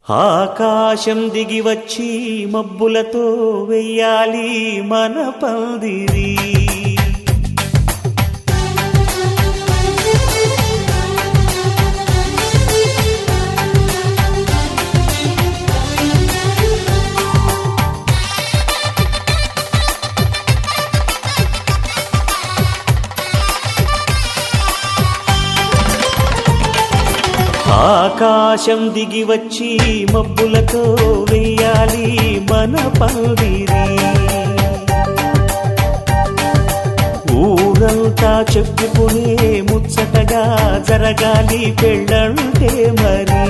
ఆకాశం దిగి వచ్చి మబ్బులతో వెయ్యాలి మన పందిరి. ఆకాశం దిగి వచ్చి మబ్బులతో వెయ్యాలి మన పందిరి. ఊరంతా చెప్పుకునే ముచ్చటగా జరగాలి పెళ్ళంటే మరి.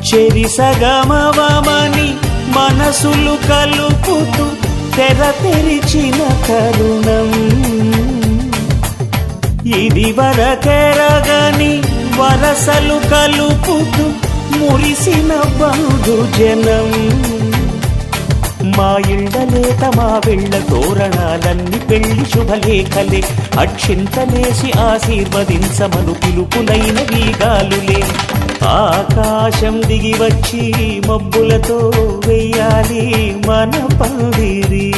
చెరిసగమవమని మనసులు కలుపుతూ తెర తెరిచిన తరుణం ఇది వరకెరగని వరసలు కలుపుతూ మురిసిన బంధుజనం. మా ఇళ్ళలేత మా వెళ్ళ తోరణాలన్నీ పెళ్లి శుభలేఖలే. అక్షింతలేసి ఆశీర్వదించమను పిలుపులైన వీగాలులే. ఆకాశం దిగి వచ్చి మబ్బులతో వెయ్యాలి మన పందిరి.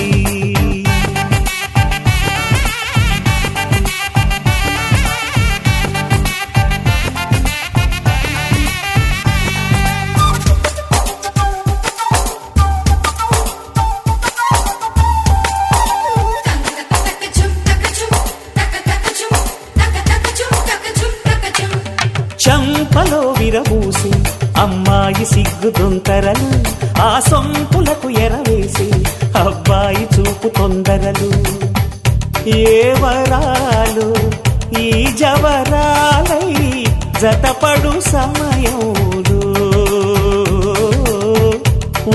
చంపలో విరబూసి అమ్మాయి సిగ్గు దొంతరలు, ఆ సొంపులకు ఎరవేసి అబ్బాయి చూపు తొందరలు. ఏ వరాలు ఈ జవరాలై జతపడు సమయంలో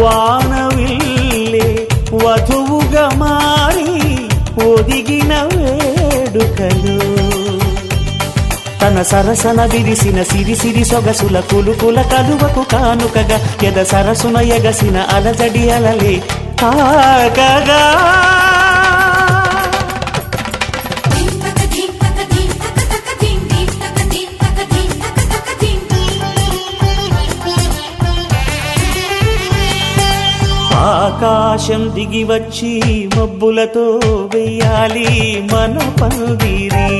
వానవిల్లే వధువుగా మారి ఒదిగిన వేడుకలు. తన సరసన విరిసిన సిరిసిరి సొగసుల కులుకుల కలువకు కానుకగా ఎద సరసున ఎగసిన అలజడి అలలే తాకగా. ఆకాశం దిగి వచ్చి మబ్బులతో వెయ్యాలి మన పందిరి.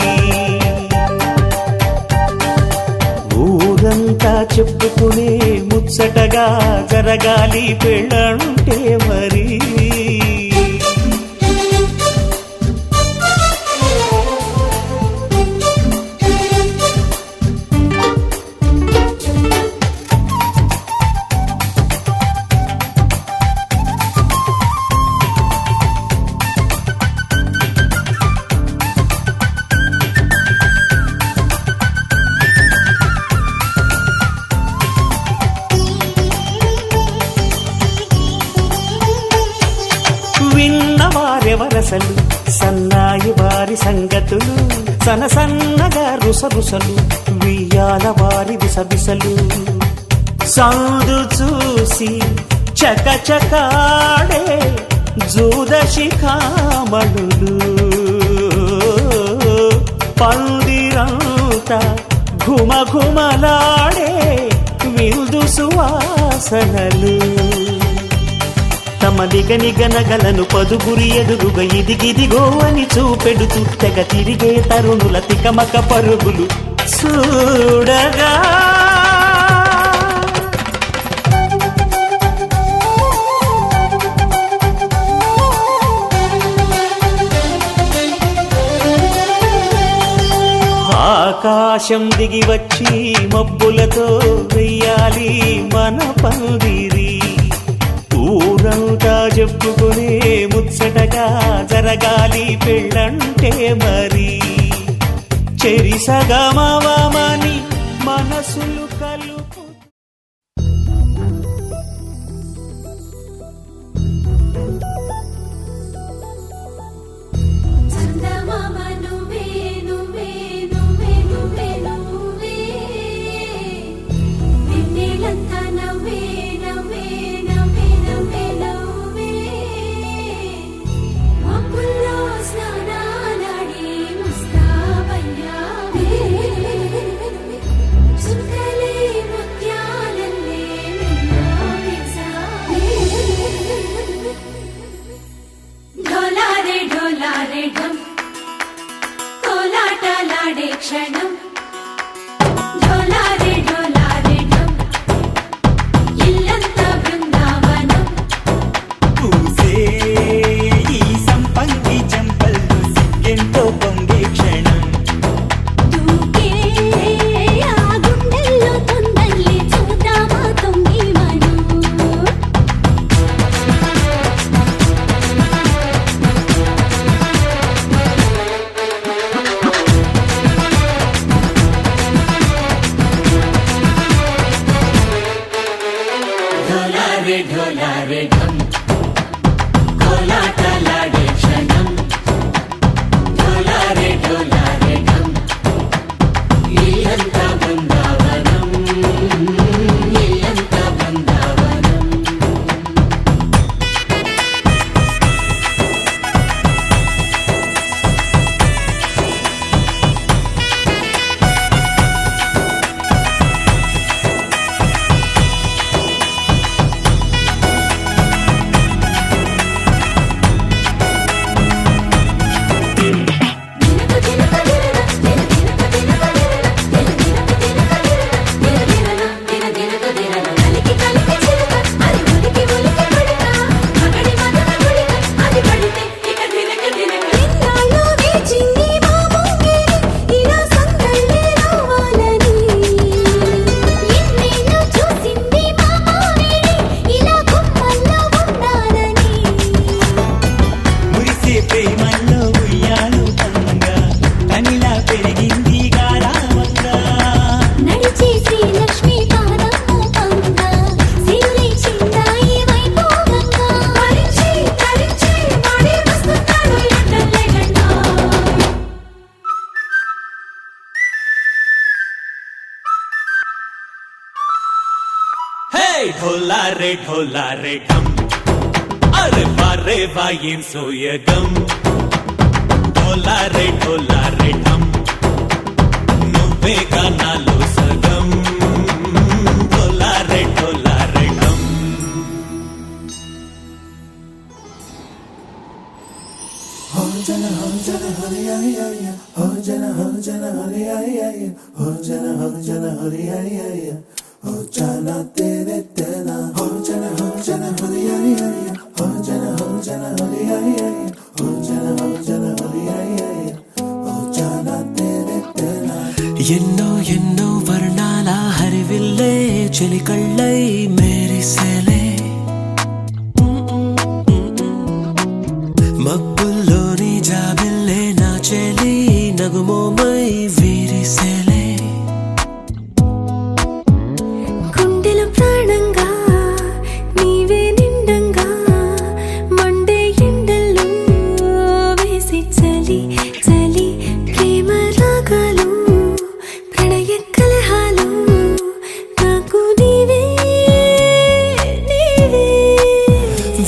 ఊరంతా చెప్పుకునే ముచ్చటగా జరగాలి పెళ్ళంటే మరి. విన్నవారెవరసలు సన్నాయి వారి సంగతులు, సనసన్నగా రుసరుసలు వియ్యాల వారి విసవిసలు. సందు చూసి చకచకాడే జూదశిఖామణులు, పందిరంతా ఘుమఘుమలాడే విందు సువాసనలు. తమ నిగనిగనగలను పదుగురి ఎదురుగా ఇదిగిదిగో అని చూపెడుతూ తెగ తిరిగే తరుణుల తికమక పరుగులు చూడగా. ఆకాశం దిగి వచ్చి మబ్బులతో వెయ్యాలి మన పందిరి. ఊరంతా చెప్పుకునే ముచ్చటగా జరగాలి పెళ్ళంటే మరి. చెరిసగమవమని మనసులు కలుపు. Sunday క్షణం ఢోలారే ఢోలారే ఢం ఇల్లంతా బృందావనం పూసే ఈ సంపంగి చెంపల్లో సిగ్గెంతో పొంగే క్షణం దూకే ఆ గుండెల్లో తొందల్లి చూద్దామా తొంగి మనం ఢోలారే ఢోలారే ఢం కోలాటలాడే క్షణం ఢోలారే ఢోలారే ఢం ఇల్లంతా బృందావనం ఇల్లంతా బృందావనం మురిసే ప్రేమల్లో ఉయ్యాలు పంగా కనిలా పెరిగింది గారావంగా నడిచే శ్రీలక్ష్మి పాదము పంగా సిరులే చిందాయి వైభోగంగా తరించి తరించి వాడే వస్తున్నాడు ఎండలే గంట హే ఢోలారే ఢోలారే ఢం అరే వారే వాయేం సోయగం ఢోలారే ఢోలారే ఢం నువ్వే గానాలో సగం ఢోలారే ఢోలారే ఢం ఎన్నో ఎన్నో వర్ణాల హరివిల్లే చెలికళ్ళై మేరిసేలే మబ్బుల్లోని జాబిల్లే నా చెలి నగుమోమై వీరిసేలే గుండెల ప్రాణంగా నీవే నిండంగా మండే ఎండల్లో వేసి చలి చలి ప్రేమ రాగాలు ప్రణయ కలహాలు నాకు నీవే నీవే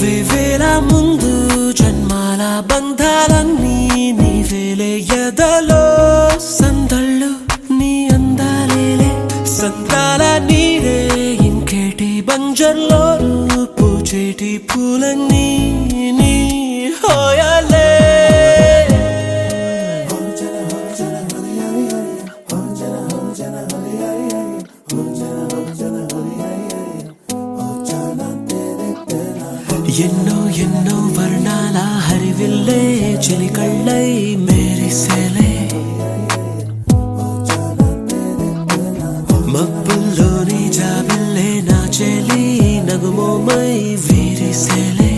వేవేల ముందు జన్మాల బంధాలన్నీ నీవేలే ఎదలో సందళ్ళు నీ అందాలేలే సంద్రాల నీరే ఇంకేటి బంజర్లో పూచేటి పూలన్నీ నీ హోయలే ఎన్నో ఎన్నో వర్ణాల హరివిల్లే చెలికళ్ళై మేరిసేలే మబ్బుల్లోని జాబిల్లే నా చెలి నగుమోమై వీరిసేలే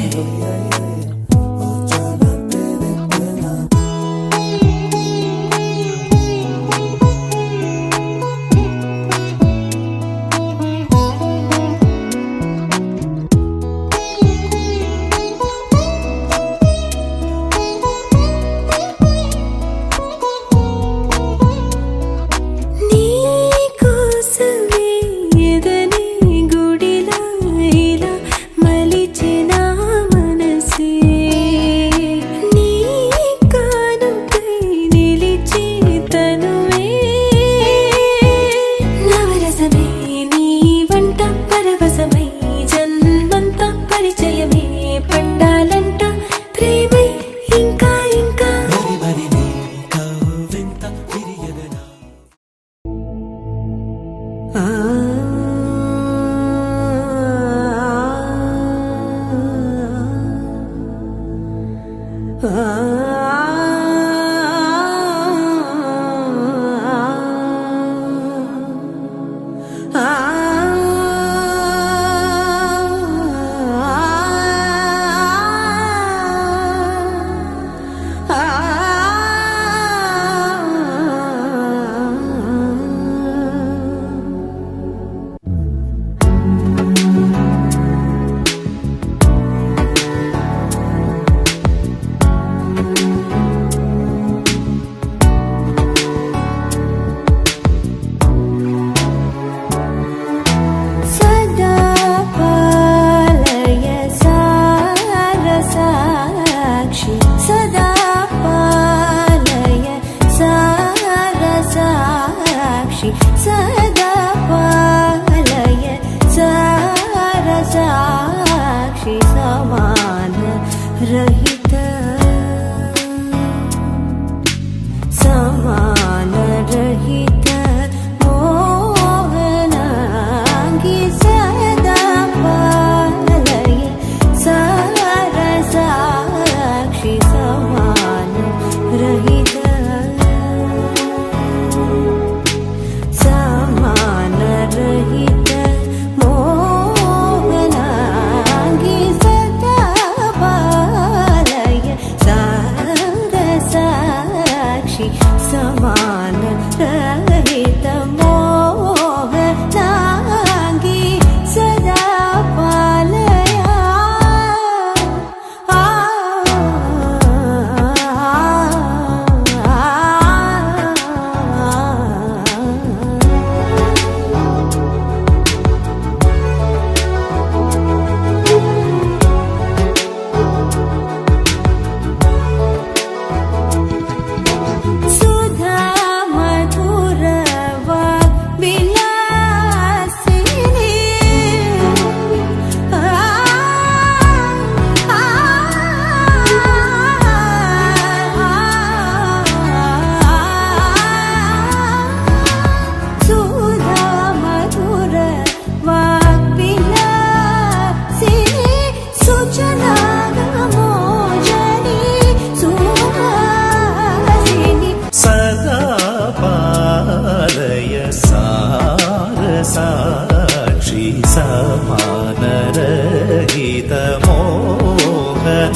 साक्षी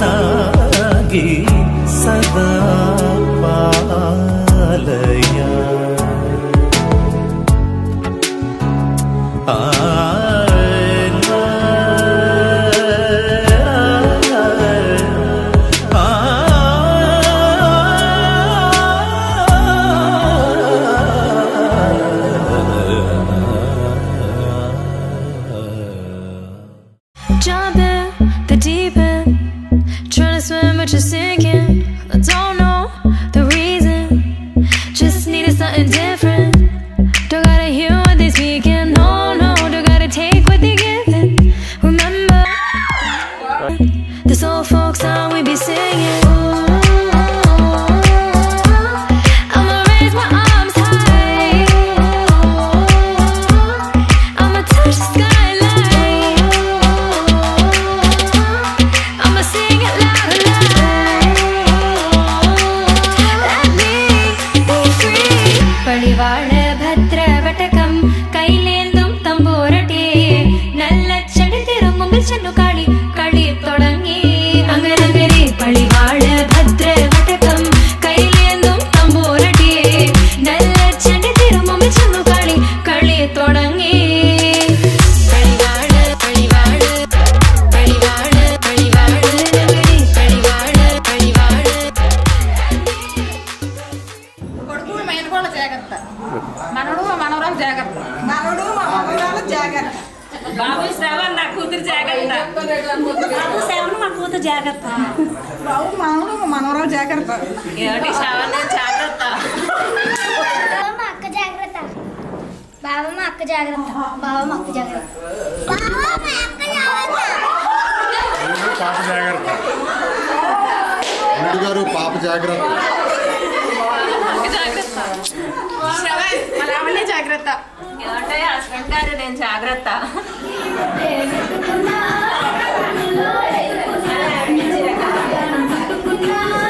समानरहितमोहनागी सदा पालय Jump in the deep end, trying to swim but you're sinking. I don't know the reason, just needed something different. Don't gotta hear what they speaking, no, no, don't gotta take what they giving. Remember this old folk song we be singing. I'ma raise my arms high, I'ma touch the skyline, I'ma sing it loud and loud. Let me be free. Padivaana bhadra vatakam kailendum tamborate nalla chadi tirumumbil channu kali kali thodangi angarangari. Padivaana bhadra vatakam kailendum tamborate nalla chadi tirumumbil channu kali kali thodangi. Padivaana padivaana padivaana padivaana nagari padivaana padivaana. కొడుకు మేనకోళ్ళ జాగ్రత్త, మనడు మనవరాలు జాగ్రత్త, మనడు మనవరాలు జాగ్రత్త. బాబు శ్రవణ్ నా కూతురు జాగ్రత్త, బాబు శ్రవణ్ మా కూతురు జాగ్రత్త, బాబు మనవడు మనవరాలు జాగ్రత్త. ఏమిటి శ్రవణ్ జాగ్రత్త, బావ మా అక్క జాగ్రత్త, బావ మా అక్క జాగ్రత్త, బావ మా అక్క జాగ్రత్త, బావ మా అక్క జాగ్రత్త, పాప జాగ్రత్త, అల్లుడు గారు పాప జాగ్రత్త, జాగ్రత్త. శ్రవణ్ మా లావణ్య జాగ్రత్త. ఏమంటే హస్బెండ్ గారు నేను జాగ్రత్త. జాగ్రత్త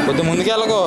కొద్ది ముందుకెళ్ళకు.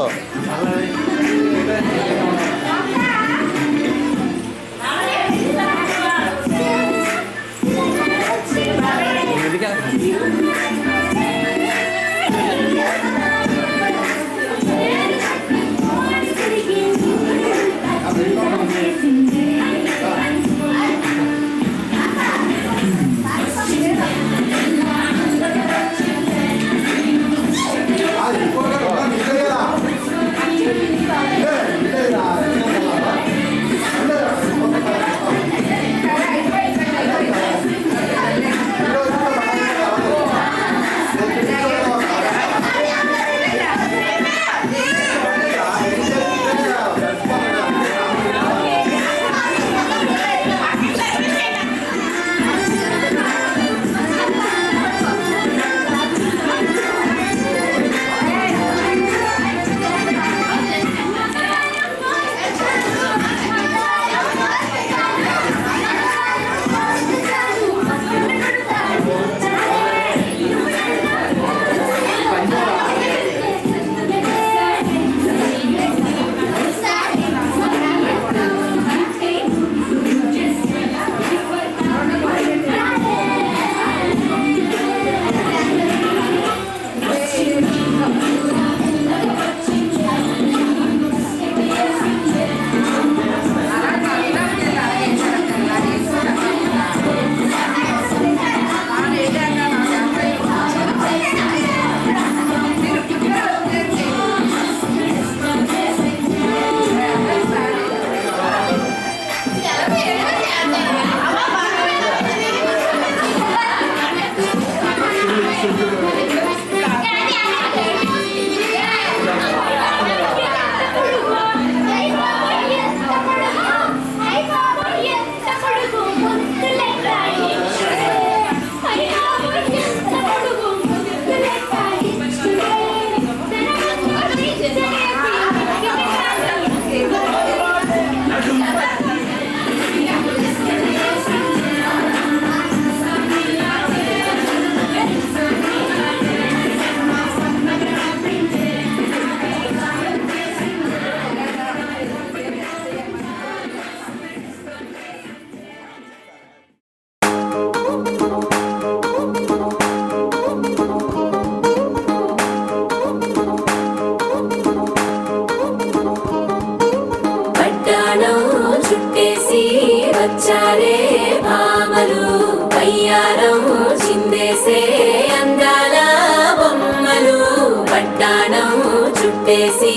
చుట్టేసి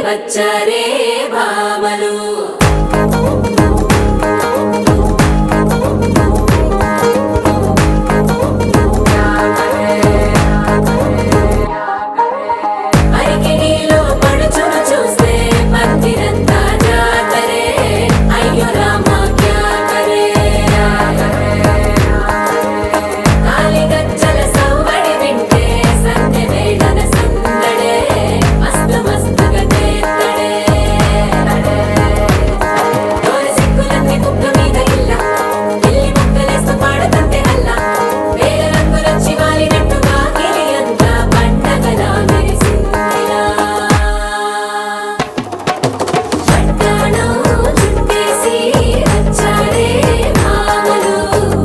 వచ్చారే భామలు అరికిణీలో పడుచును చూస్తే మందిరంతా జాతరే అయ్యో రామ క్యా కరే కాలిగజ్జల సవ్వడి వింటే సంధ్య వేళన సందడే మస్తు మస్తుగా చేత్తడే తోరి సిక్కులన్నీ కుక్క మీద ఇల్ల పిల్లి ముక్కలేస్తూ పాడుతుంటే అల్లా వేల రంగులొచ్చి వాలినట్టుగా గిలి అంతా పండగలా మెరిసిందిలా పట్టాణం చుట్టేసి వచ్చారే భామలు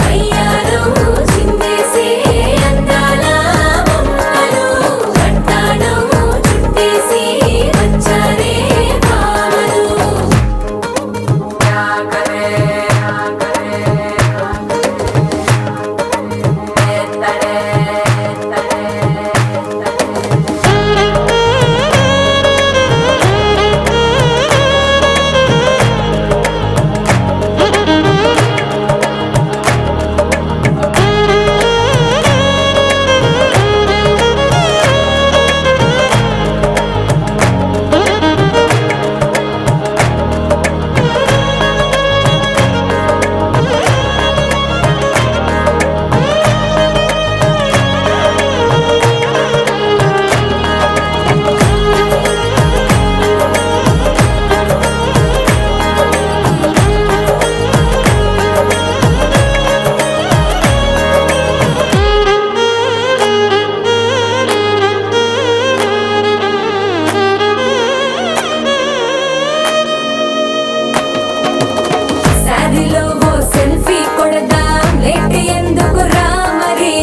అయ్యారం చిందేసే అందాల బొమ్మలు పట్టాణం చుట్టేసి వచ్చారే భామలు సాదిలో ఓ సెల్ఫీ కొడదాం లేట్ ఎందుకు రామరి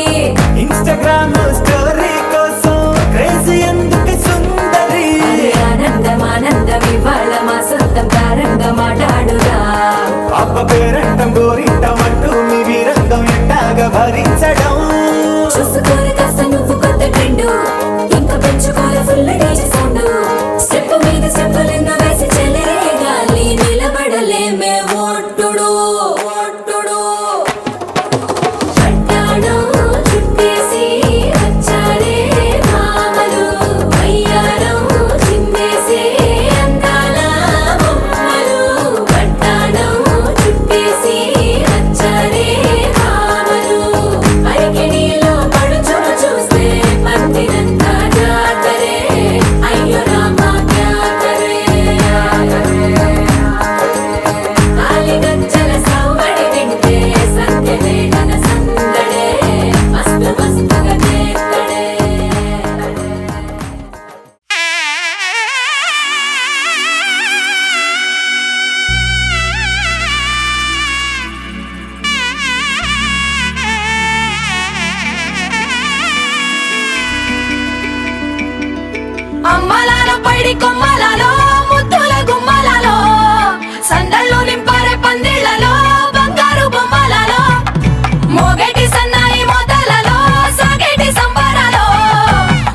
ఇన్స్టాగ్రామ్ స్టోరీ కోసం క్రేజీ ఎందుకు సుందరి అరే ఆనందం ఆనందం ఇవాళ మా సొంతం తారంగా మాట్లాడురా అబ్బ పేరంటం గోరింటం అంటూ మీ వీరంగం ఎట్టాగా భరించడం చూసుకోరు కాస్త నువ్వు కొత్త ట్రెండ్ ఇంకా పెంచుకోరు ఫుల్ డీజే సౌండ్ స్టెప్ మీద స్టెప్పులెన్నో వేసి చెలరే గాలి నిలబడలేమే ఒట్టుడు ఒట్టుడు పట్టాణం చుట్టేసి వచ్చారే భామలు అయ్యారం చిందేసే అందాల బొమ్మలు పట్టాణం చుట్టేసి వచ్చారే భామలు అరికిణీలో పడుచును చూస్తే మందిరంతా జాతరే అయ్యో రామ క్యా కరే కాలిగజ్జల సవ్వడి వింటే సంధ్య వేళన సందడే మస్తు మస్తుగా చేత్తడే అమ్మలాలో పైడి కొమ్మలలో ముద్దుల గుమ్మలలో సందళ్ళు నింపారే పందిళ్లలో బంగారు బొమ్మలలో మోగేటి సన్నాయి మొదలలో సాగేటి సంబరాలో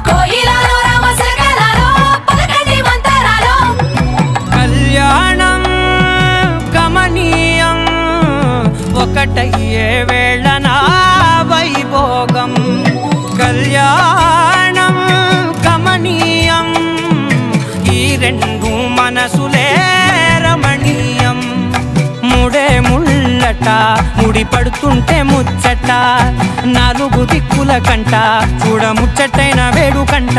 కోయిలలో రామశకలలో పలకటి మంతరాలో కళ్యాణం గమనీయం ఒకటయ్యే వేళ నా వైభోగం కళ్యాణం గమనీయం ఈ రెండు మనసులే రమణీయం ముడే ముళ్ళట ముడి పడుతుంటే ముచ్చట నాలుగు దిక్కుల కంట చూడ ముచ్చటైన వేడుకంట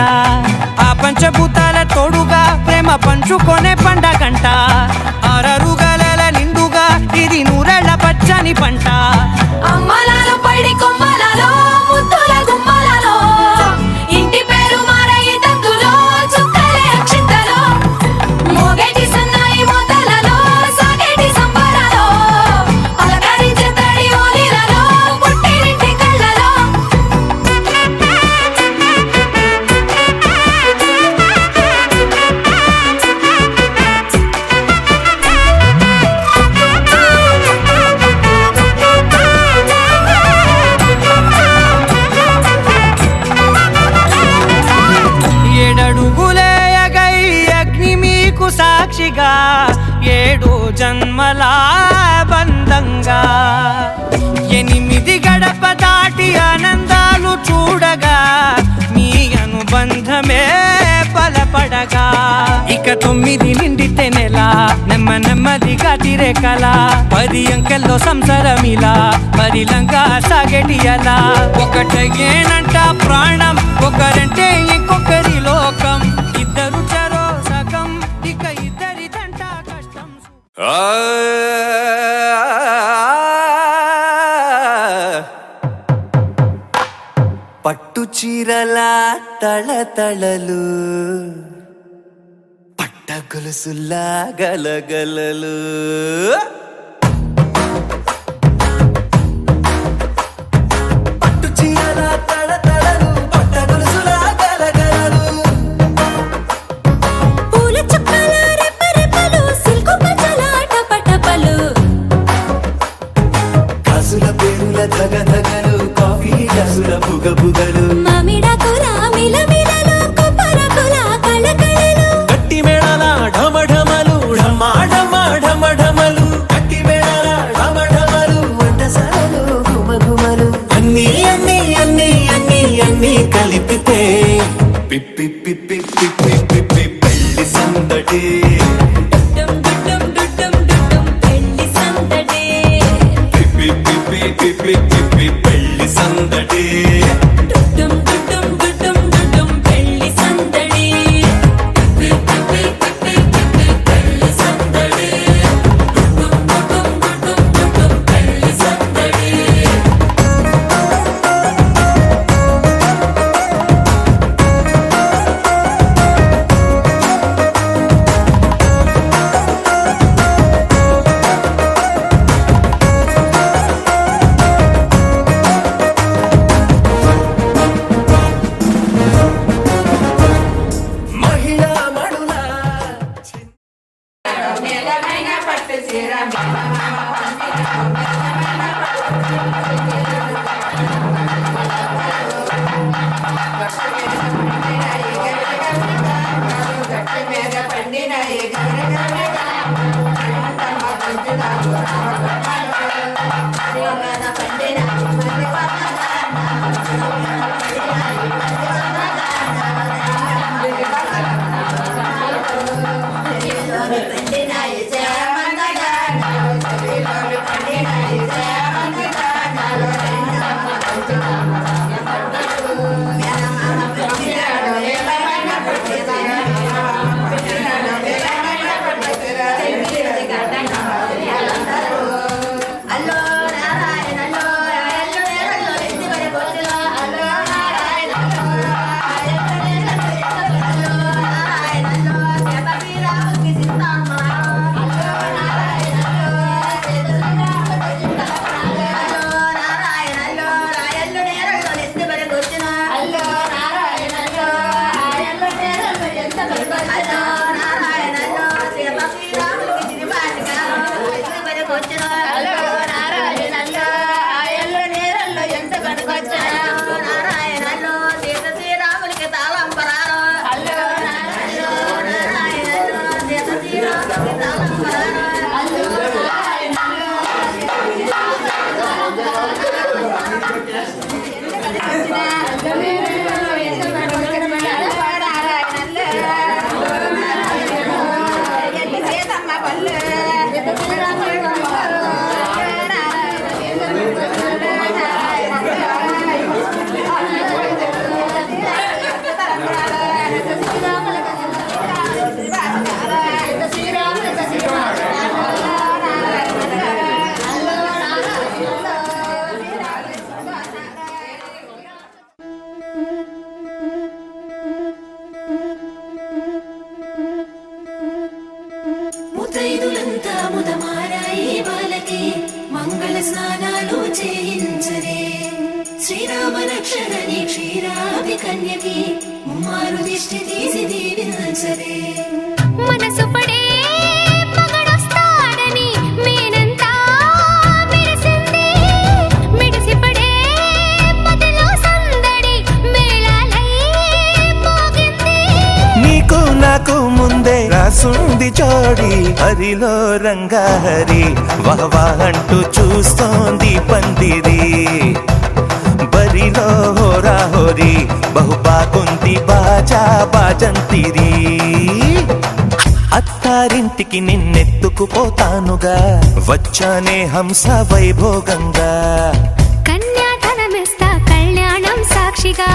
ఆ పంచభూతాల తోడుగా ప్రేమ పంచుకొనే పండగంట అరరుగలల నిండుగా ఇది నూరెళ్ళ పచ్చని పంట అమ్మలాలో పైడి కొమ్మలలో ముద్దుల గుమ్మలలో ఇంటి పేరు మారయి తందులో చుక్కలే అక్షింతలో మోగేటి సన్నాయి మొదలలో సాగేటి సంబరాలో పలకరించే తడి ఓలిలలో పుట్టినింటి కళ్ళలో పూల బంధంగా 8 గడప దాటి ఆనందాలు చూడగా మీ అనుబంధమే బలపడగా ఇక 9 నిండితే నెల నెమ్మదిగా తిరేకల 10 అంకెల్లో సంసారమిలా పరిలంగా సాగేటియలా ఒకటేనంట ప్రాణం ఒకరంటే ఇంకొకరి లోకం ఇద్దరు చరో సగం ఇక ఇద్దరిదంట కష్టం పట్టు చీరల తళతళలు పట్ట గొలుసుల్లా గలగలలు పట్టు చీరల తళతళలు పట్ట గొలుసుల్లా గలగలలు పూల చుక్కల రెప్పరెప్పలు సిల్కు పంచల టపటపలు కాసుల పేరుల ధగధగలు కాఫీ గ్లాసుల బుగబుగలు మామిడాకుల మిలమిలలు కొబ్బరకుల కళకళలు గట్టి మేళల ఢమఢమలు ఢమాఢమలు గట్టి మేళల ఢమఢమలు వంటసాలలు గుమగుమలు అన్నీ అన్నీ అన్నీ అన్నీ అన్నీ కలిపితే పిప్పి పిప్పి పిప్పి పిప్పి పెళ్లి సందడి డుమ్ డుమ్ డుమ్ డుమ్ పెళ్లి సందడి పిప్పి పిప్పి పిప్పి పిప్పి పెళ్లి సందడి డుమ్ డుమ్ డుమ్ డుమ్ పెళ్లి సందడి పిప్పి పిప్పి పిప్పి పెళ్లి సందడి డుమ్ డుమ్ డుమ్ పెళ్లి సందడి మహిళా మణుల ముత్తైదులంతా ముదమారాయి బాలకి మంగళ స్నానాలు చేయించరే శ్రీరామ రక్షణని క్షీరాది కన్యకి ముమ్మారు దిష్టి తీసి దీవించరే మనసు పడే మగడొస్తాడని మేనంతా మెరిసింది మెడిసి పడే పదిలో సందడి మేళాలై మోగింది నీకు నాకు ముందే రాసి కలిసుంది జోడి హరిలో రంగాహరి వహవా అంటూ చూస్తోంది పందిరి బరిలో హోరా హోరి బహు బాగుంది బాజా బాజంతిరి అత్తారింటికి నిన్నెత్తుకుపోతానుగా వచ్చానే హంస వైభోగంగా కన్యాధనమిస్తా కళ్యాణం సాక్షిగా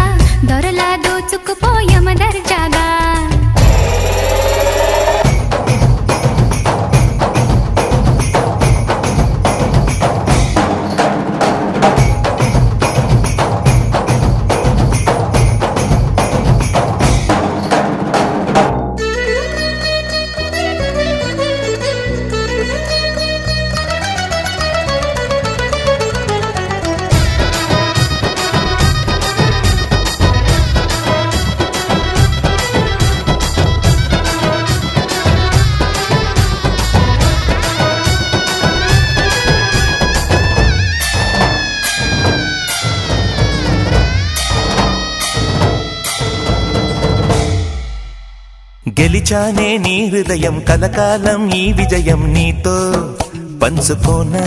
దొరలా దోచుకుపోయమ దర్జాగా గెలిచానే నీ హృదయం కలకాలం ఈ విజయం నీతో పంచుకోనా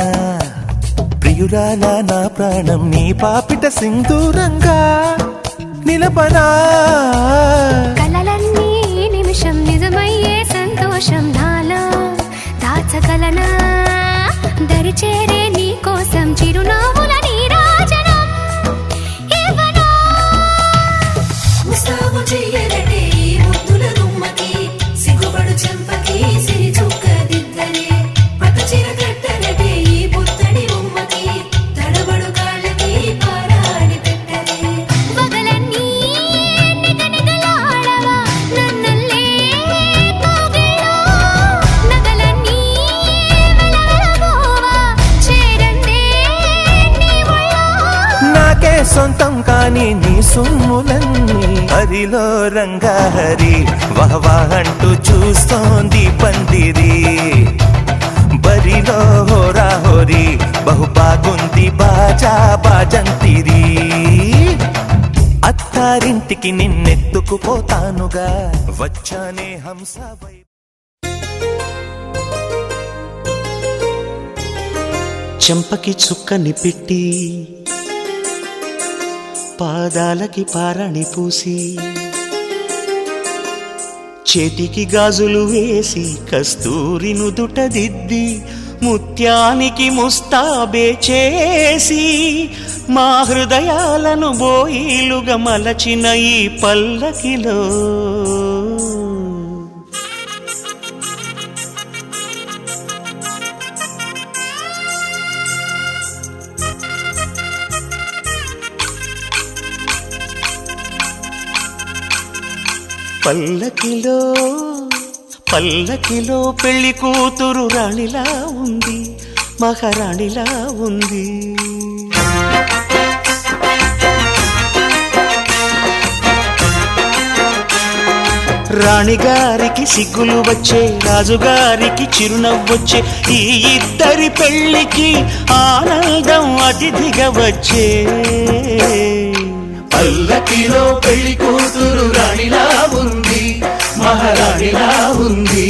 ప్రియురాల నా ప్రాణం నీ పాపిట సింధూరంగా నిలబడా కలలన్నీ నిమిషం నిజమయ్యే సంతోషం నాలో దాచగలనా దరిచేరే నీ కోసం చిరునవ్వుల నీరాజనం ఇవ్వనా ముస్తాబు చెయ్యరటే ఈ ముద్దుల గుమ్మకి సిగ్గుపడు చెంపకి సిరి చుక్క దిద్దరే పట్ట చీర కట్టరటే ఈ పుత్తడి బొమ్మకి తడబడు కాళ్ళకి పారాడి పెట్టరే పగలన్నీ నిగనిగలాడవా నన్నల్లే కోగిలో నగలన్నీ వెలవెలబోవా చేరందే నీ ఒళ్ళో నాకే సొంతం కాని నీ సొమ్ములన్నీ హరిలో రంగాహరి వహవా అంటూ చూస్తోంది పందిరి బరిలో హోరా హోరి బహు బాగుంది బాజా బాజంతిరి అత్తారింటికి నిన్నెత్తుకుపోతానుగా వచ్చానే హంస వై చెంపకి చుక్కని పెట్టి పాదాలకి పారణి పూసి చేతికి గాజులు వేసి కస్తూరి నుదుట దిద్ది ముత్యానికి ముస్తాబే చేసి మా హృదయాలను బోయిలుగా మలచిన ఈ పల్లకిలో పల్లకిలో పల్లకిలో పెళ్లి కూతురు రాణిలా ఉంది మహారాణిలా ఉంది రాణిగారికి సిగ్గులు వచ్చే రాజుగారికి చిరునవ్వొచ్చే ఈ ఇద్దరి పెళ్లికి ఆనందం అతిథిగా వచ్చే పల్లకిలో పెళ్లి కూతురు రాణిలా ఉంది మహారాణిలా ఉంది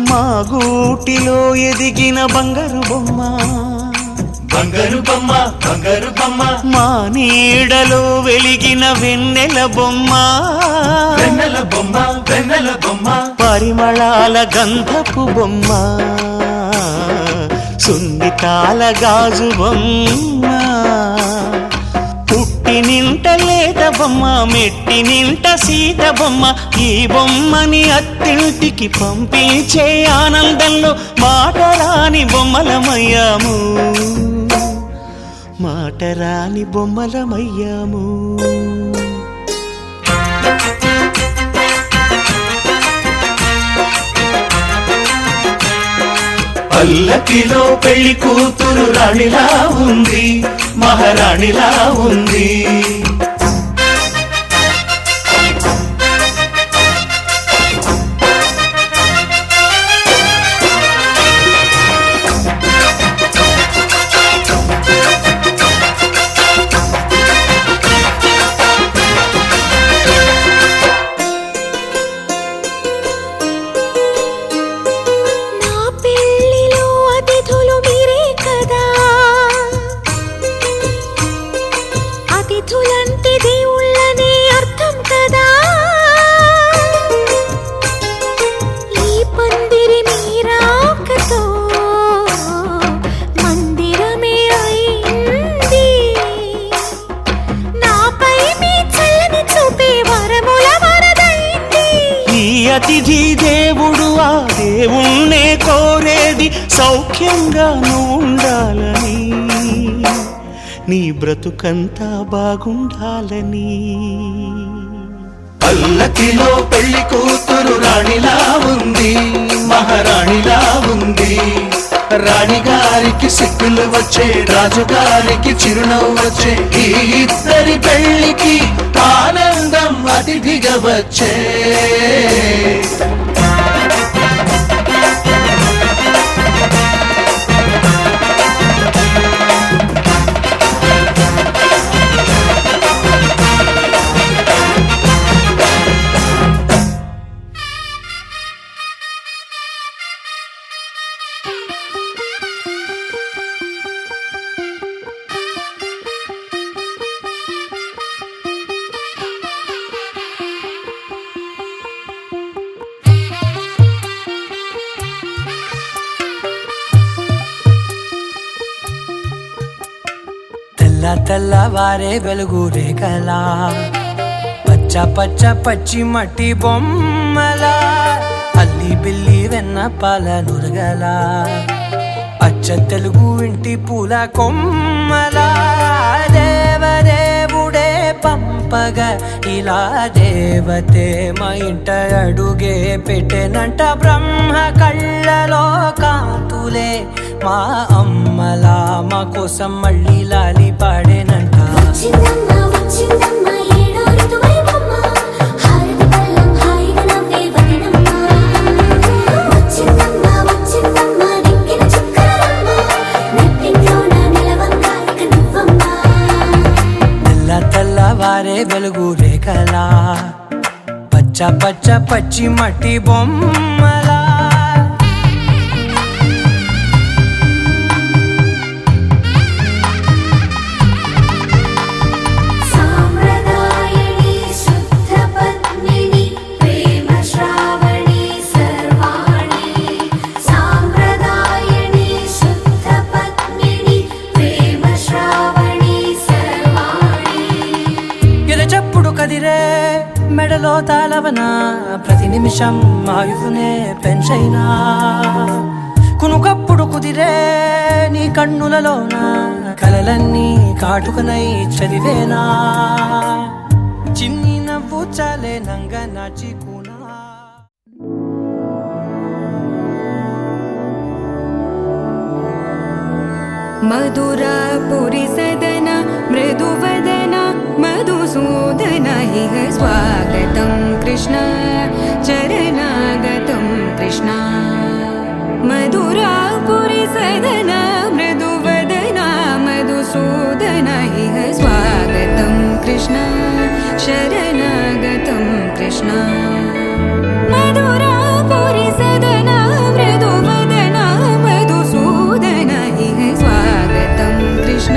మా గూటిలో ఎదిగిన బంగారు బొమ్మ బంగారు బొమ్మ బంగారు బొమ్మ మా నీడలో వెలిగిన వెన్నెల బొమ్మ వెన్నెల బొమ్మ వెన్నెల బొమ్మ పరిమళాల గంధపు బొమ్మ సున్నితాల గాజు బొమ్మ పుట్టి నింట లేత బొమ్మ మెట్టి నింట సీత బొమ్మ ఈ బొమ్మని అత్తింటికి పంపించే ఆనందంలో మాటరాని బొమ్మలమయ్యాము మాటరాని బొమ్మలమయ్యాము పల్లకిలో పెళ్లి కూతురు రాణిలా ఉంది మహారాణిలా ఉంది ఈ దేవుడు ఆ దేవుణ్ణే కోరేది సౌఖ్యంగా నువ్వు ఉండాలని, నీ బ్రతుకంతా బాగుండాలని. పల్లకిలో పెళ్లి కూతురు రాణిలా ఉంది, మహారాణిలా ఉంది. రాణిగారికి సిగ్గులు వచ్చే, రాజుగారికి చిరునవ్వు వచ్చే. ఈ ఇద్దరి పెళ్లికి ఆనందం అతిథిగా వచ్చే. తెల్లవారే వెలుగు రేఖలా, పచ్చ పచ్చ పచ్చి మట్టి బొమ్మలా, అల్లి బిల్లి వెన్న పాల నురగలా, అచ్చ తెలుగు ఇంటి పూల కొమ్మలా. దేవదేవుడే పంపగా ఇలా దేవతే మా ఇంట అడుగే పెట్టెనంట. బ్రహ్మ కళ్ళలో కాంతులే మా అమ్మలా, మా కోసం మళ్ళీ లాలి పాడేనంట. వచ్చిందమ్మా వచ్చిందమ్మా ఏడో ఋతువైవమ్మ, హారతి పళ్ళం హాయిగా నవ్వే వదినమ్మ. వచ్చిందమ్మా వచ్చిందమ్మా నెక్కిన చుక్కలమ్మ, నెట్టింట్లోన నిలవంగా ఇక నువ్వమ్మా. తెల్లవారే వెలుగు రేఖలా, పచ్చ పచ్చ పచ్చి మట్టి బొమ్మలా. సాంప్రదాయని శుద్ధ పద్మిని ప్రేమ శ్రావణి సర్వాణి. సాంప్రదాయని శుద్ధ పద్మిని ప్రేమ శ్రావణి సర్వాణి. ఎరచప్పుడు కదిరే మెడలో తాళవన, ప్రతి నిమిషం ఆయువునే పెంచైనా. కునుకప్పుడు కుదిరే నీ కన్నులలోన, కలలన్నీ కాటుకనై చదివేనా. చిన్ని నవ్వు చాలే నంగ నాచికునా. मधुरापुरी सदन मृदुवदन मधुसूदन इह स्वागतं कृष्ण चरणागतं कृष्ण. मधुरापुरी सदन मृदुवदन मधुसूदन इह स्वागतं कृष्ण शरणागतं कृष्ण. मधुरापुरी सदन मृदुवदन मधुसूदन इह स्वागतं कृष्ण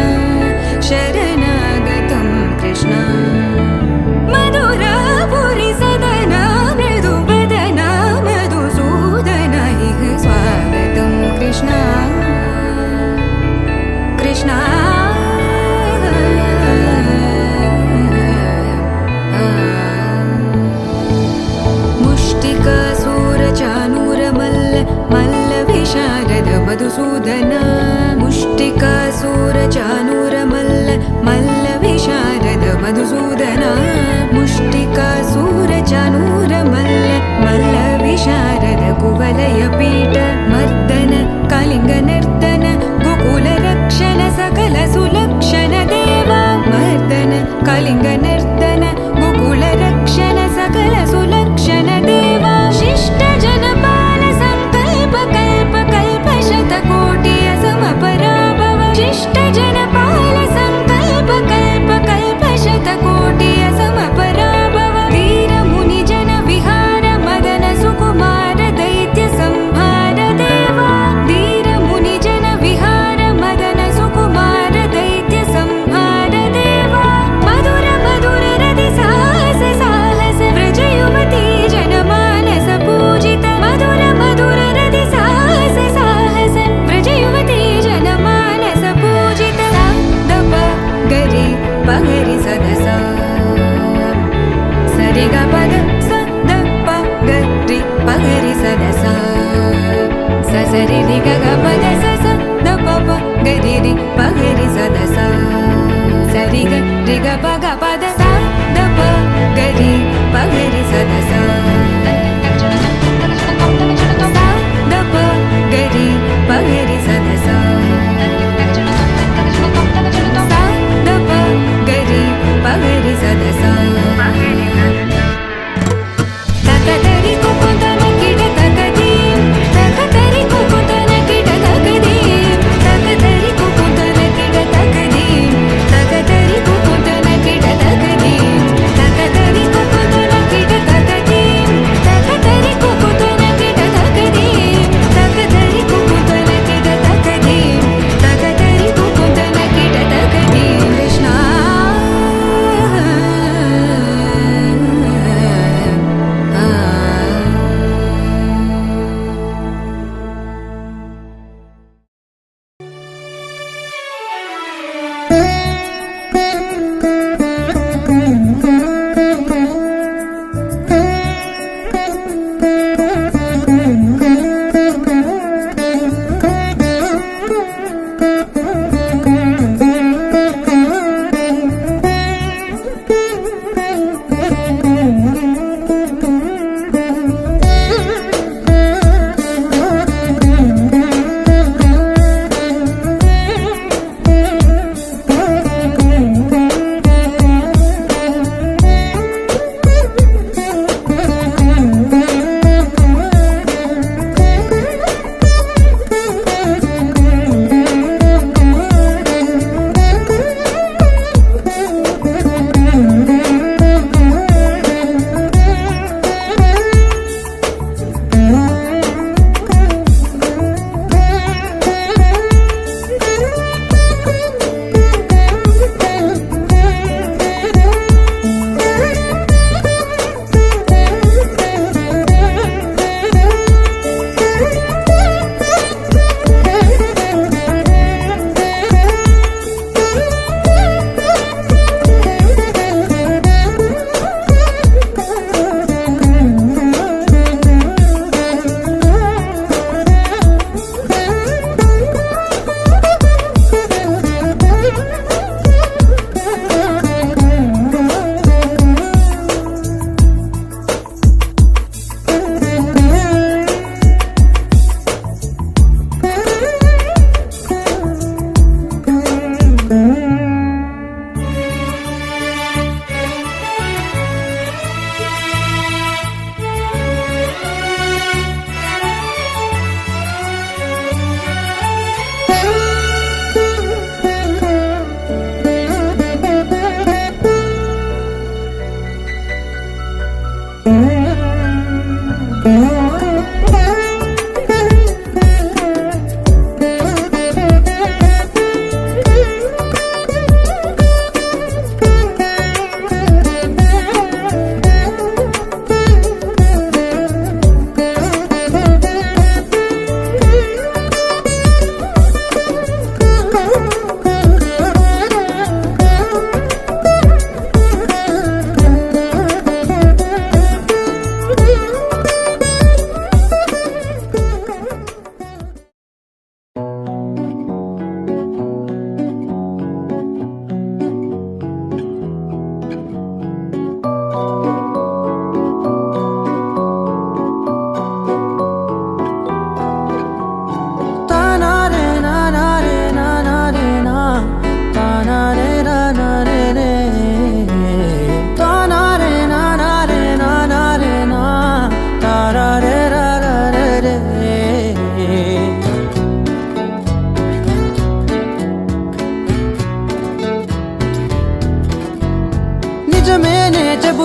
शरणागतं कृष्ण. मधुरापुरी सदन मृदुवदन मधुसूदन इह स्वागतं कृष्ण कृष्ण.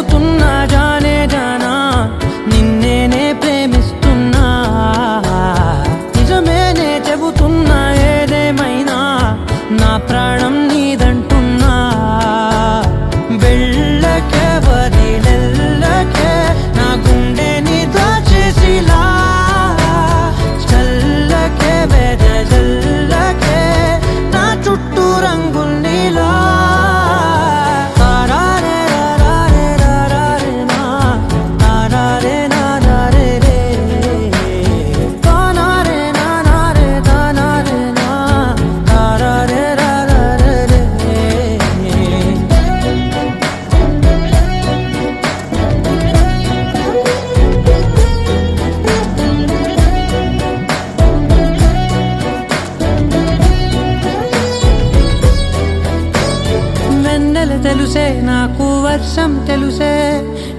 చెబుతున్నా జానే జానా నిన్నేనే ప్రేమిస్తున్నా నిజమేనే చెబుతున్నా ఏదేమైనా నా ప్రాణం నీదంటున్నా వెళ్ళకే వదిలెల్లకే నా గుండెని దాచేసిలా చల్లకే వెదజల్లకే నా చుట్టూ రంగుల్నిలా తెలుసే నాకు వర్షం తెలుసే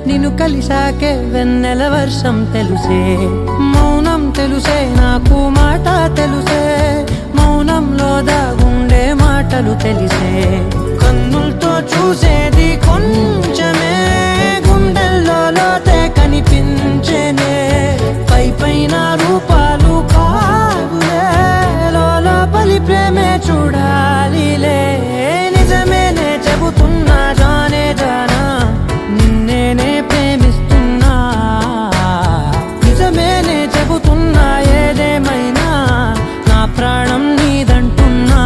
నిన్ను కలిసాకే వెన్నెల వర్షం తెలుసే మౌనం తెలుసే నాకు మాట తెలుసే మౌనంలో దాగుండే మాటలు తెలిసే కన్నులతో చూసేది కొంచెమే గుండెల్లో లోతే కనిపించేనే పై పైన రూపాలు కావులే లోపలి ప్రేమే చూడాలిలే నిజమేనే చెబుతున్నా జానే జానా నిన్నేనే ప్రేమిస్తున్నా నిజమేనే చెబుతున్నా ఏదేమైనా నా ప్రాణం నీదంటున్నా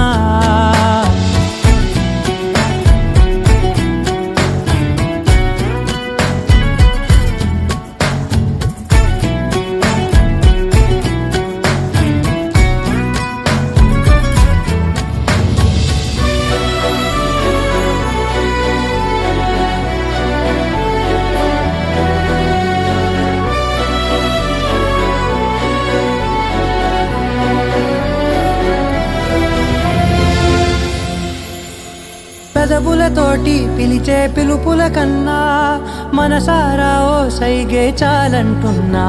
పెదవులతోటి పిలిచే పిలుపుల కన్నా మనసారా ఓ సైగే చాలంటున్నా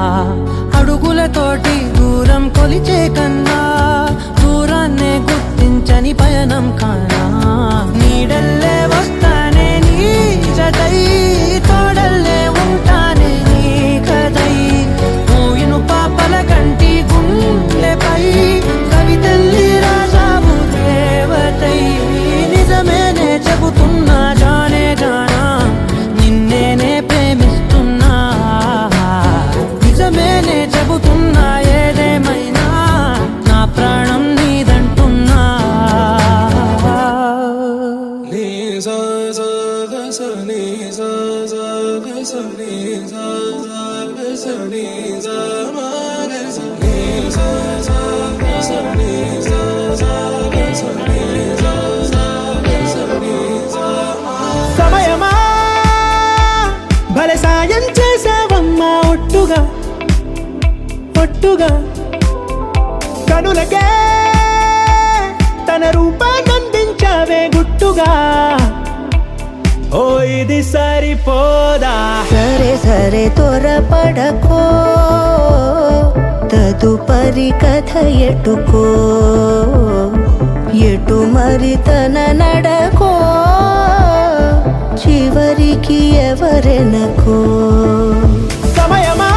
అడుగులతోటి దూరం కొలిచే కన్నా దూరాన్నే గుర్తించని పయనం కానా నీడల్లే వస్తానే నీ జతై తోడల్లే ఉంటానే నీ కదై మూయిను పాపల కంటి గుండెపై కవితల్లి రాజావు దేవతై నిజమేనే చెబుతున్నా జానే జానా నిన్నేనే ప్రేమిస్తున్నా నిజమేనే చెబుతున్నా ఏదేమైనా నా ప్రాణం నీదంటున్నా సమయమా భలే సాయం చేసావమ్మా ఒట్టుగా ఒట్టుగా కనులకే తన రూపాన్నందించావే గుట్టుగా ఓ ఇది సరిపోదా సరే సరే త్వరపడకో తదుపరి కథ ఎటుకో ఎటు మరి తన నడకో చివరికి ఎవరెనకో సమయమా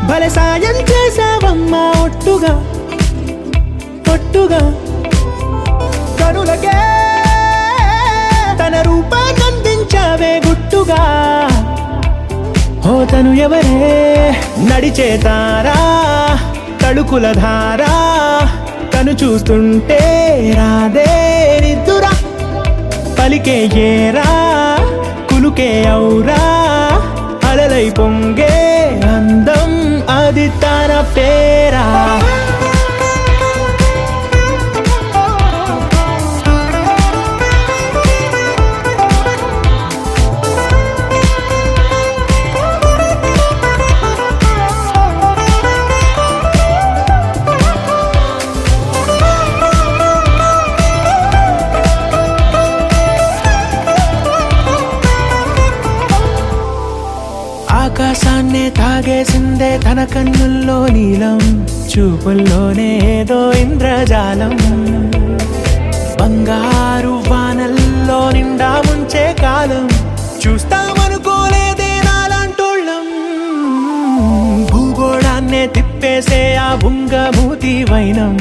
భలే సాయం చేసావమ్మా ఒట్టుగా ఒట్టుగా కనులకే తన రూపాన్నందించావే గుట్టుగా ఓ తను ఎవరే నడిచే తారా తళుకుల ధారా తను చూస్తుంటే రాదే నిద్దురా పలికే ఏరా కులుకే ఔరా అలలై పొంగే అందం అది తన పేరా ఆకాశాన్నే తాగేసిందే తన కన్నుల్లో నీలం చూపుల్లోనే ఏదో ఇంద్రజాలం బంగారు వానల్లో నిండా ముంచే కాలం చూస్తా మూతి వైనం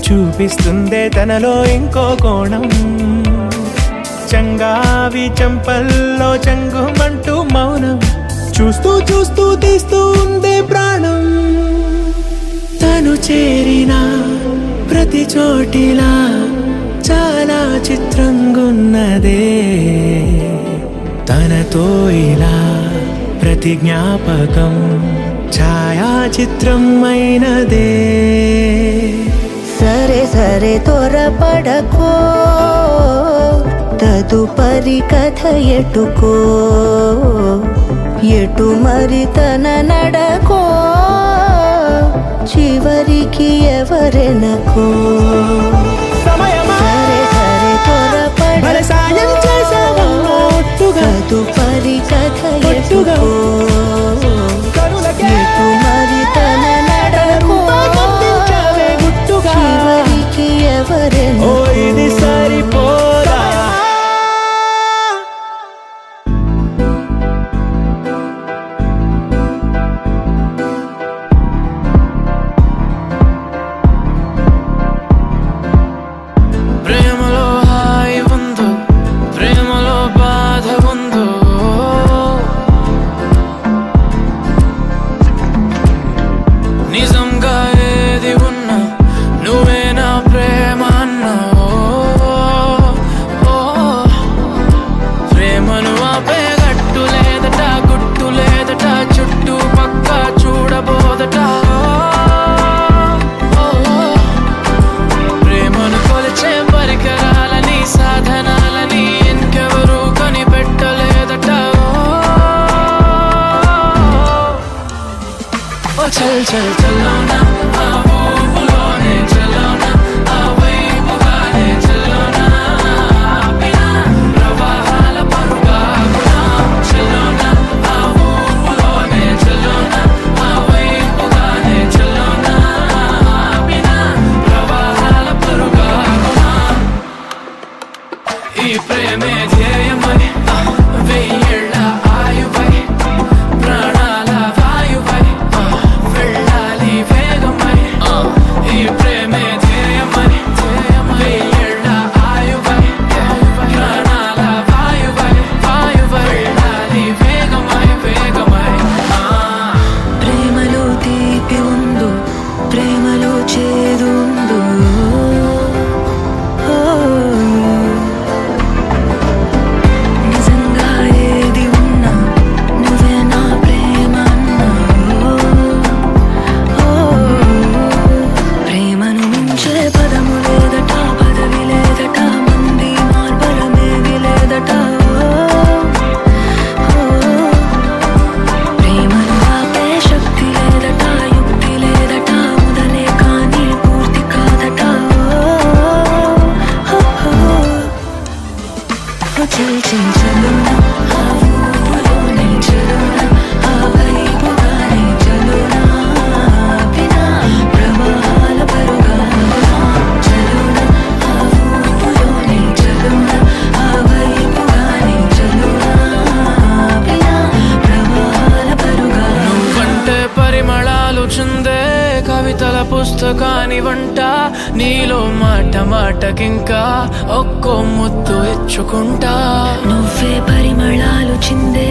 చూపిస్తుందే తనలో ఇంకో కోణం చంగావి చంపల్లో చంగుమంటూ మౌనం చూస్తూ చూస్తూ తీస్తూ ఉందే ప్రాణం తను చేరిన ప్రతి చోటిలా చాలా చిత్రంగున్నదే తనతో ఇలా ప్రతి జ్ఞాపకం ఛాయాచిత్రం అయినదే సరే సరే త్వరపడకో తదుపరి కథ ఎటుకో ఎటు మరి తన నడకో చివరికి ఎవరెనకో సరే సరే త్వరపడ సాయం చేసావమ్మా ఒట్టుగా తదుపరి కథ ఎటుకో కరులకే ఎటు మరి తన నడకో పంపించావే గుట్టుగా చివరికి ఓ ఎవరెనకో ఇది సరిపోదా ప్రేమలో హాయి ఉందో ప్రేమలో బాధ ఉందో నిజంగా ఏది ఉన్నా నువ్వే నా ప్రేమ అన్నావు ప్రేమను ఆపే గట్టు లేదట గుట్టు లేదట చుట్టూ పక్క చూడబోదట ప్రేమను కొలిచే పరికరాలని సాధనాలని ఇంకెవరూ కనిపెట్టలేదట ఓ చల్ చల్ చల్లోనా ఆ ఊపులోనే చల్లోనా ఆ వైపుగానే చల్లోనా ఆపినా ప్రవాహాల పరుగాగునా చల్లోనా ఆ ఊపులోనే చల్లోనా ఆ వైపుగానే చల్లోనా ఆపినా ప్రవాహాల పరుగాగునా ఈ ప్రేమే ధ్యేయమై వెయ్యేళ్ళ ఆయువై ప్రాణాల వాయువై వెళ్ళాలి వేగమై ఈ ప్రేమే ధ్యేయమై వెయ్యేళ్ళ ఆయువై ప్రాణాల వాయువై వెళ్ళాలి వేగమై వేగమై ప్రేమలో తీపి ఉందో ప్రేమలో చేదు ఉందో నిజంగా ఏది ఉన్నా నువ్వే నా ప్రేమ అన్నావు ప్రేమను మించే పదము లేదట పదవి లేదట మంది మార్బలమేవి లేదట ప్రేమను ఆపే శక్తి లేదట యుక్తి లేదట మొదలే కానీ పూర్తి కాదట చల్ చల్ చలునా ఆ ఊపులోనే చలునా ఆ వైపుగానే చలునా ఆపినా ప్రవాహాల పరుగాగునా చలునా ఆ ఊపులోనే చలునా ఆ వైపుగానే చలునా ఆపినా ప్రవాహాల పరుగాగునా నువ్వంటే పరిమళాలు చుందే కవితల పుస్తకాని వంట నీలో మాట మాటకింకా ఒక్కో ముద్దు ఇచ్చుకుంటా నువ్వే పరిమళాలు చిందే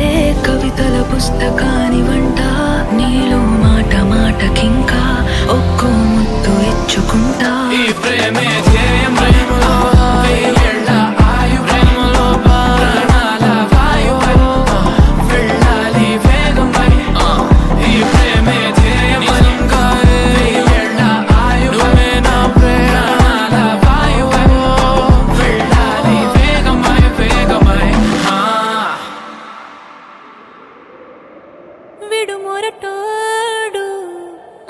కవితల పుస్తకాని వంట నీలో మాట మాటకింకా ఒక్కో ముద్దు ఇచ్చుకుంటా ఈ ప్రేమే ధ్యేయం ప్రేమలో వెయ్యేళ్ళ ఆయు ప్రేమలో ప్రాణాల వాయువై వెళ్ళాలి వేగమై ఈ ప్రేమే ధ్యేయం నిజంగా వెయ్యేళ్ళ ఆయు నువ్వే నా ప్రాణాల వాయువై వెళ్ళాలి వేగమై వేగమై విడుమొరటోడు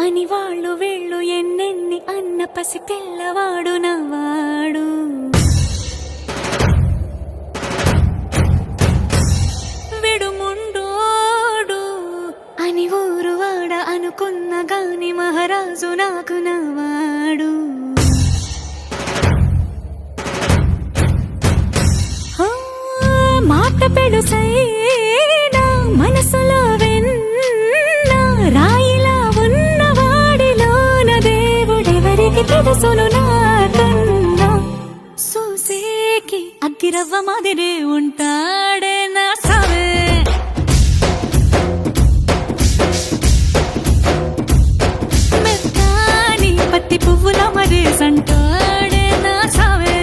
అని వాళ్ళు వీళ్ళు ఎన్నెన్ని అన్న పసి పిల్లవాడు నవ్వాడు విడుముండోడు అని ఊరు వాడ అనుకున్న గాని మహారాజు నాకు నవ్వాడు మాట పెడుసైనా మనసులో వెన్న రాయిలా ఉన్నవాడిలోన దేవుడు తెలుసును నాకన్నా సూసేకి అగ్గిరవ్వ మాదిరే ఉంటాడే నా సావే మెత్తాని పత్తి పువ్వుల మరేసంటాడే నా సావే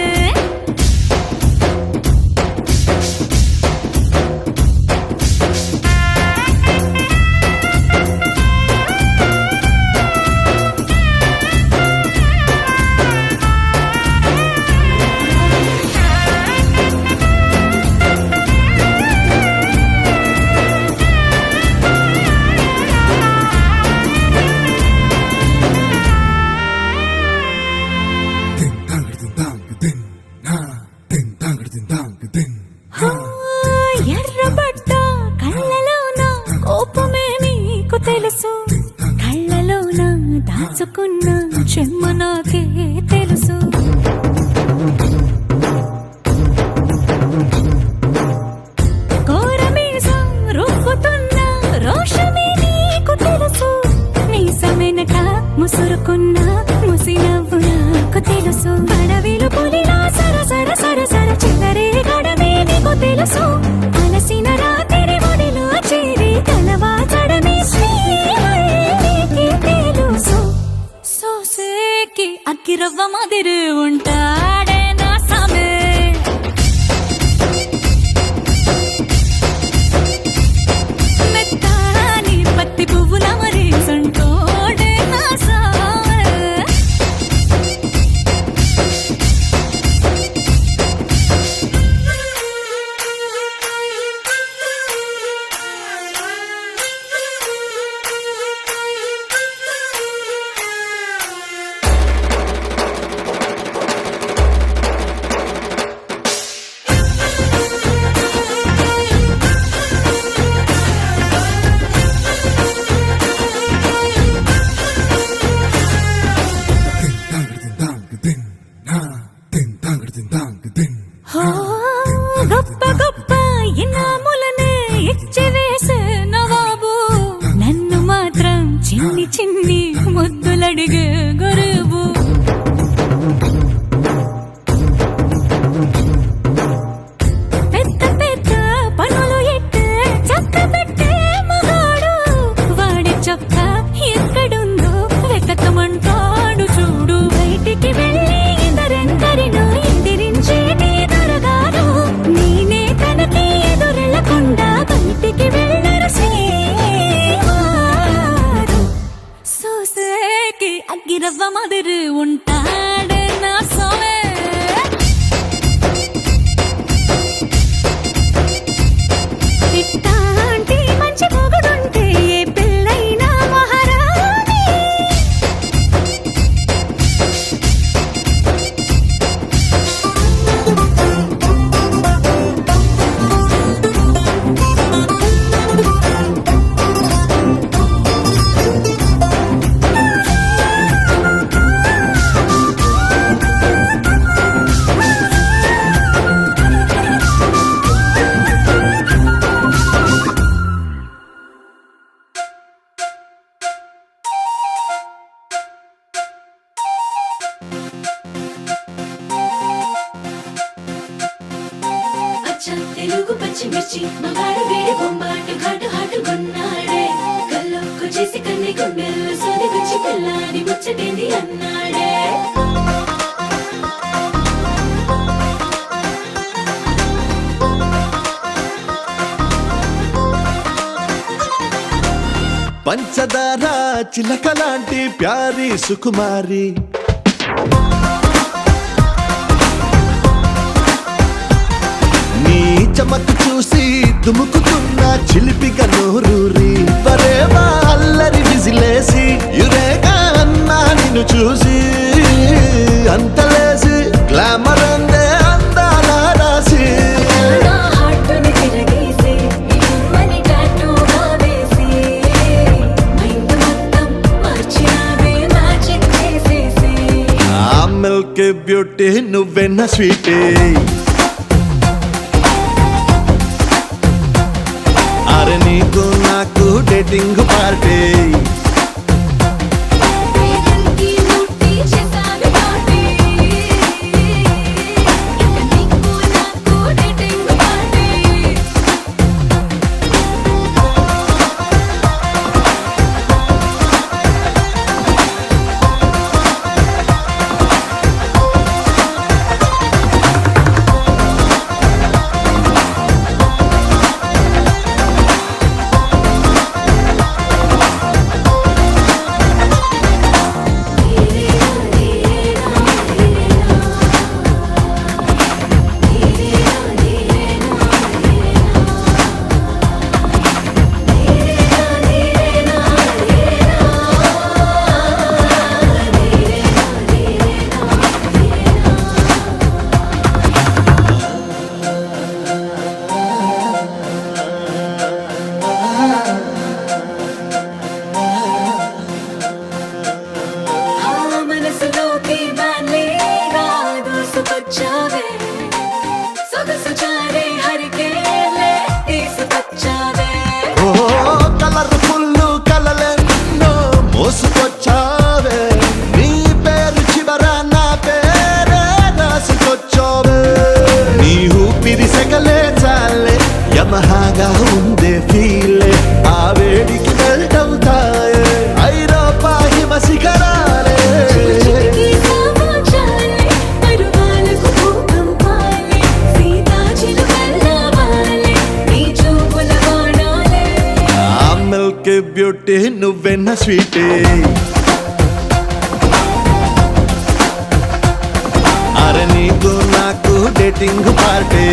ఎర్రబడ్డ కళ్ళలోన కోపమే నీకు తెలుసు కళ్ళలోన దాచుకున్న చెమ్మ నాకే తెలుసు కోరమీసం రుక్కుతున్న రోషమే నీకు తెలుసు మీసమెనక ముసురుకున్న ముసినవ్వు నాకు తెలుసు అడవిలు పులిలా సరసర సరసర చిల్లరే గడమే నీకు తెలుసు అలసిన రాత్రి ఒడిలో చేరి కలవాచడమే శ్రీకి తెలుసు సోసేకి అగ్గిరవ్వ మాదిరి ఉంటాడే నా సామే మెత్తాని పత్తి పువ్వుల మరేసంటోడే నా సామే గొప్ప గొప్ప ఇనాములనే ఇచ్చి వేసే నవాబు నన్ను మాత్రం చిన్ని చిన్ని ముద్దులడిగే గురువు పెద్ద పెద్ద పనులు ఎట్టే చక్క పెట్టే మగాడు వాడి చొక్క ఎక్కడుందో వెతకమంటాడు చూడు బయటికి వెళ్ళి ఇద్దరెందరినో ఎదిరించేటి దొరగారు నేనే తనకి ఎదురెళ్ళకుండా బయటికి వెళ్ళరు శ్రీవారు సోసేకి అగ్గిరవ్వ మాదిరి ఉంటాడే నా సోమే ఇట్టాంటి మంచి మొగుడుంటే ఏ పిల్లైనా మహారాణి తెలుగు పచ్చిమిర్చి మగాడు వేడి బొమ్మాటు ఘాటు హాటు కొన్నాడే కల్లోకు చేసి కన్ని గుండెల్లో సోది గుచ్చి పిల్లాడి ముచ్చటేంది అన్నాడే పంచదార చిలకలాంటి ప్యారి సుకుమారి నీ చమకు చూసి దుముకుతున్న చిలిపిగా నోరూరి పరేవా అల్లరి విజిలేసి యురేగా అన్నా నిన్ను చూసి అంతలేసి గ్లామర్ అందే అందాల రాసి మిల్క్ బ్యూటీ నువ్వెన్న స్వీటీ అరే నీకు నాకు డేటింగ్ పార్టీ బ్యూటీ నువ్వెన్న స్వీటే అరే నీకు నాకు డేటింగ్ పార్టీ